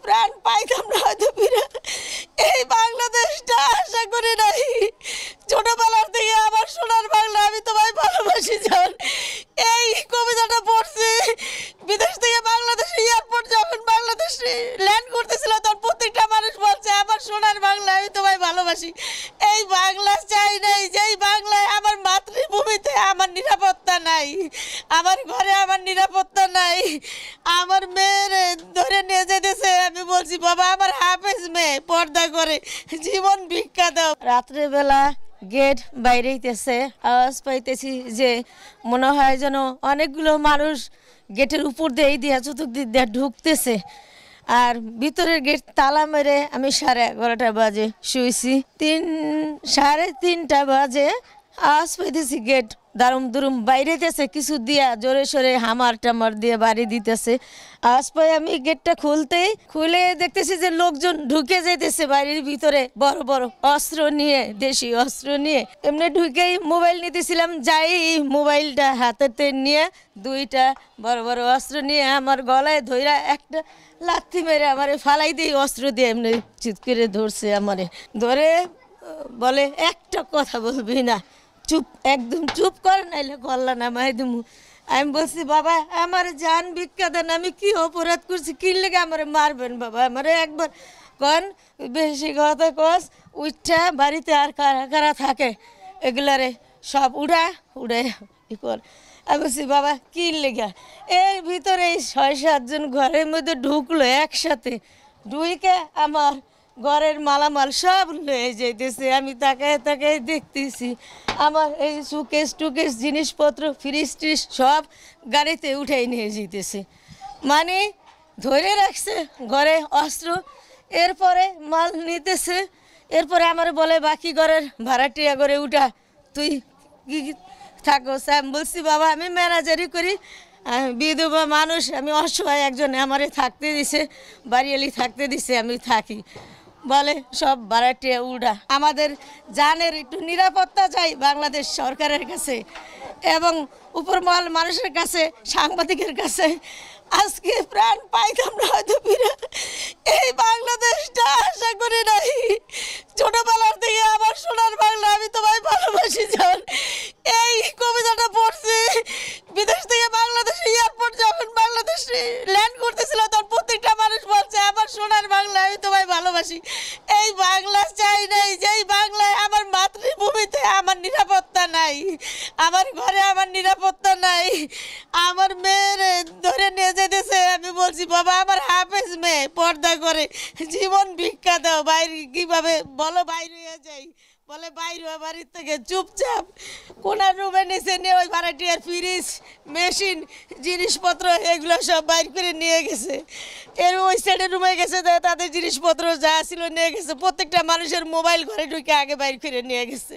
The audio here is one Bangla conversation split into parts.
প্রাণ পাইতাম না হয়তো ফিরে। এই বাংলাদেশটা আশা করি নাই। ছোটবেলার থেকে আমার সোনার বাংলা, আমি তোমায় ভালোবাসি জান। এই কবিতাটা পড়ছি বিদেশ থেকে বাংলাদেশে, এয়ারপোর্ট যখন বাংলাদেশে ল্যান্ড করতেছিল তখন প্রত্যেকটা মানুষ বলছে আমার সোনার বাংলা, আমি তোমায় ভালোবাসি। এই বাংলা চাই নাই, যেই বাংলায় আমার মাতৃভূমিতে আমার নিরাপত্তা নাই, আমার ঘরে আমার নিরাপত্তা নাই। আমার মেয়ের ধরে নিয়ে যেতেছে, আমি বলছি বাবা আমার হাফেজ মেয়ে, পর্দা করে, জীবন ভিক্ষা দাও। রাত্রেবেলা গেট বাইরে হইতেছে, আওয়াজ পাইতেছি যে মনে হয় যেন অনেকগুলো মানুষ গেটের উপর দিয়ে চতুর্দিক দিয়ে ঢুকতেছে। আর ভিতরের গেট তালা মেরে আমি 11:30 বাজে শুয়েছি। 3:30 বাজে আওয়াজ পাইতেছি গেট দারুম দুরুম বাইরেতেছে, কিছু দিয়া জোরে সোরে হামার টামার দিয়ে বাড়ি দিতেছে। আওয়াজ পাই আমি গেটটা খুলে দেখতেছি যে লোকজন ঢুকে যাইতেছে বাড়ির ভিতরে, বড় বড় অস্ত্র নিয়ে, দেশি অস্ত্র নিয়ে। এমনি ঢুকেই মোবাইল নিতেছিলাম, যাই মোবাইলটা হাতেতে নিয়ে 2টা বড় বড় অস্ত্র নিয়ে আমার গলায় ধইরা একটা লাথি মেরে আমারে ফালাই দিয়ে অস্ত্র দিয়ে এমনি চিৎ করে ধরছে। আমারে ধরে বলে একটা কথা বলবি না, চুপ, একদম চুপ কর, নাইলে গল্লা নামাই দিমু। আমি বলছি বাবা আমার জান ভিক্ষা দেন, আমি কি অপরাধ করছি, কি লেগে আমার মারবেন বাবা, আমার একবার কন, বেশি কথা কস, উঠা বাড়িতে আর কারা কারা থাকে এগুলারে সব উড়ে ই কর। আমি বলছি বাবা কি লেগা, এর ভিতরে এই 6-7 জন ঘরের মধ্যে ঢুকলো একসাথে, ঢুকে আমার ঘরের মালামাল সব লয়ে যাইতেছে। আমি তাকায় দেখতেছি আমার এই সুকেস টুকেস জিনিসপত্র, ফ্রিজ ট্রিজ সব গাড়িতে উঠাই নিয়ে যেতেছে, মানে ধরে রাখছে ঘরে অস্ত্র। এরপরে মাল নিতেছে, এরপরে আমার বলে বাকি ঘরের ভাড়াটিয়া করে উঠা, তুই কি থাকোস। আমি বলছি বাবা আমি ম্যানেজারি করি, বিধবা মানুষ, আমি অসহায় একজন, আমারে থাকতে দিছে, বাড়িয়ালি থাকতে দিছে, আমি থাকি। বলে সব ভাড়াটিয়া উড়া। আমাদের জানের একটু নিরাপত্তা চাই বাংলাদেশ সরকারের কাছে এবং উপরমহল মানুষের কাছে, সাংবাদিকের কাছে। আজকে প্রাণ পাইতাম না হয়তো ফিরে। এই বাংলাদেশটা আশা করি নাই। ছোটবেলার থেকে আমার সোনার বাংলা, আমি তোমায় ভালোবাসি জান। এই কবিতাটা পড়ছি বিদেশ থেকে বাংলাদেশে, এয়ারপোর্ট যখন বাংলাদেশে ল্যান্ড করতেছিল তখন প্রত্যেকটা মানুষ বলছে আমার সোনার বাংলা, আমি তোমায় ভালোবাসি। এই বাংলা চাই নাই, যেই বাংলায় আমার মাতৃভূমিতে আমার নিরাপত্তা নাই, আমার ঘরে আমার নিরাপত্তা নাই। আমার মেয়ের ধরে নিয়ে যেতেছে, আমি বলছি বাবা আমার হাফেজ মেয়ে, পর্দা করে, জীবন ভিক্ষা দাও। বাইরে কিভাবে বলো বাইরে হয়ে যাই, বলে বাইরে বাড়ির থেকে চুপচাপ কোনার রুমে নিচে নিয়ে ওই ভাড়াটিয়ার ফ্রিজ মেশিন জিনিসপত্র এগুলো সব বাইর করে নিয়ে গেছে। এর ওই সাইডের রুমে গেছে, তাদের জিনিসপত্র যা ছিল নিয়ে গেছে। প্রত্যেকটা মানুষের মোবাইল ঘরে ঢুকে আগে বাইর করে নিয়ে গেছে।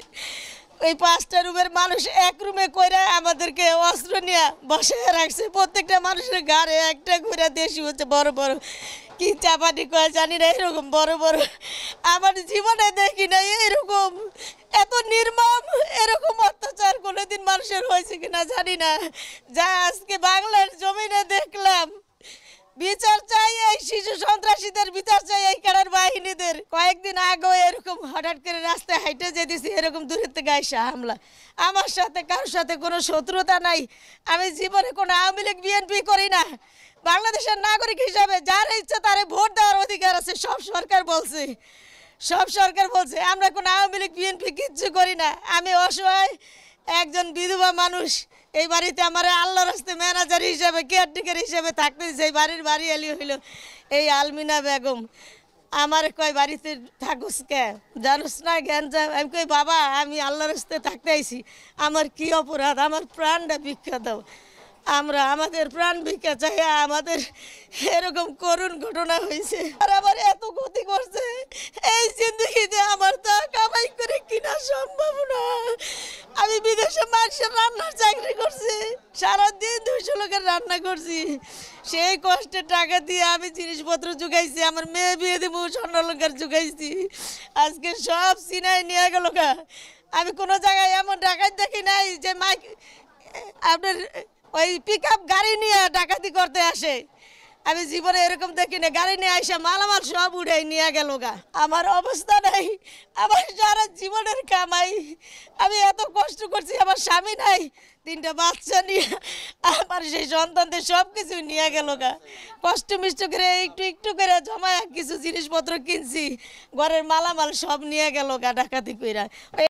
ওই 5টা রুমের মানুষ এক রুমে কইরা আমাদেরকে অস্ত্র নিয়ে বসায় রাখছে। প্রত্যেকটা মানুষের ঘরে একটা করে দেশি হচ্ছে বড় বড়, কি চাপাটি কয় জানি না, এরকম বড় বড় আমার জীবনে দেখি না এরকম এত নির্মম, এরকম অত্যাচার কোনোদিন মানুষের হয়েছে কিনা জানি না। যা আজকে বাংলার জমিনে দেখলাম, বিচার চাই এই শিশু সন্ত্রাসীদের, বিচার চাই এই কারার বাহিনীদের। কয়েকদিন আগেও এরকম হঠাৎ করে রাস্তায় হাইটে যেতেছি, এরকম দূরের থেকে আইসা হামলা। আমার সাথে কারোর সাথে কোনো শত্রুতা নাই, আমি জীবনে কোনো আওয়ামী লীগ বিএনপি করি না। বাংলাদেশের নাগরিক হিসাবে যার ইচ্ছা তারে ভোট দেওয়ার অধিকার আছে, সব সরকার বলছে। আমরা কোনো আওয়ামী লীগ বিএনপি কিচ্ছু করি না। আমি অসহায় একজন বিধবা মানুষ, এই বাড়িতে আমার আল্লাহর রাস্তে ম্যানেজার হিসাবে, কেয়ারটেকার হিসাবে থাকতে দিয়েছে। এই বাড়ি এলি হইল এই আলমিনা বেগম। আমার কয় বাড়িতে থাকুস কে জানুস না জ্ঞান যা। আমি কই বাবা আমি আল্লাহর রাস্তে থাকতে আইছি, আমার কি অপরাধ, আমার প্রাণটা ভিক্ষা দাও। আমাদের প্রাণ ভিক্ষা চাই। আমাদের এরকম করুণ ঘটনা হয়েছে, আর আমার এত ক্ষতি করছে এই জিন্দগিতে, আমার তা কামাই করে কিনা সম্ভব না। আমি বিদেশে মানুষের রান্নার চাকরি করছি, সারাদিন 200 লোকের রান্না করছি, সেই কষ্টের টাকা দিয়ে আমি জিনিসপত্র জোগাইছি, আমার মেয়ে বিয়ে দিব স্বর্ণলঙ্কার জোগাইছি। আজকে সব সিনাই নিয়ে গেল। আমি কোনো জায়গায় এমন ডাকাত দেখি নাই যে আপনার ওই পিক আপ গাড়ি নিয়ে ডাকাতি করতে আসে। আমি জীবনে এরকম দেখি না, গাড়ি নিয়ে আইসা মালামাল সব উঠাই নিয়ে গেল গা। আমার অবস্থা নাই, আমার সারা জীবনের কামাই, আমি এত কষ্ট করছি, আমার স্বামী নাই, 3টা বাচ্চা নিয়ে আমার সেই সন্তানদের সব কিছু নিয়ে গেল গা। কষ্ট মিষ্ট করে একটু একটু করে জমা কিছু জিনিসপত্র কিনছি, ঘরের মালামাল সব নিয়ে গেল গা ডাকাতি কইরা।